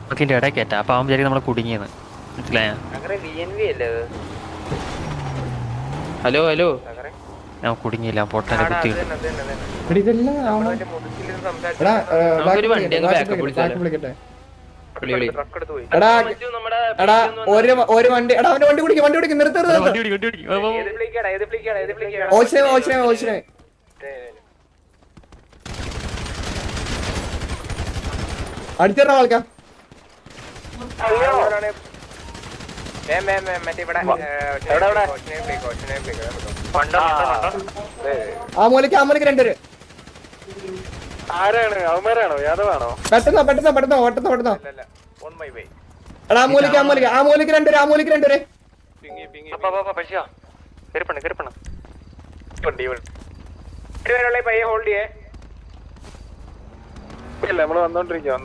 നമുക്ക് ഇതിന്റെ ഇടയിൽ കയറ്റാം. അപ്പൊ അവൻ വിചാരിക്കും നമ്മളെ കുടുങ്ങിയെന്ന്. മനസ്സിലായ? ഹലോ ഹലോ, ഞാൻ കുടുങ്ങിയില്ല, പൊട്ടനെ കുത്തി. നമുക്കൊരു വണ്ടി അങ്ങ് ബാക്കപ്പ് വിളിച്ചാലോ? വിളി വിളി. ഒരു വണ്ടി അവന്റെ വണ്ടി കുടിക്കും നിർത്തി അടിച്ചേറാ കളിക്കാം. ആ മൂലക്ക് രണ്ടുപേര്. ആരാണ് അവന്മാരാണോ യാദവാണോ? പെട്ടെന്നോ എടാ ആ മൂലക്ക് രണ്ടുപേര്. നമ്മള് വന്നോണ്ടിരിക്കുക.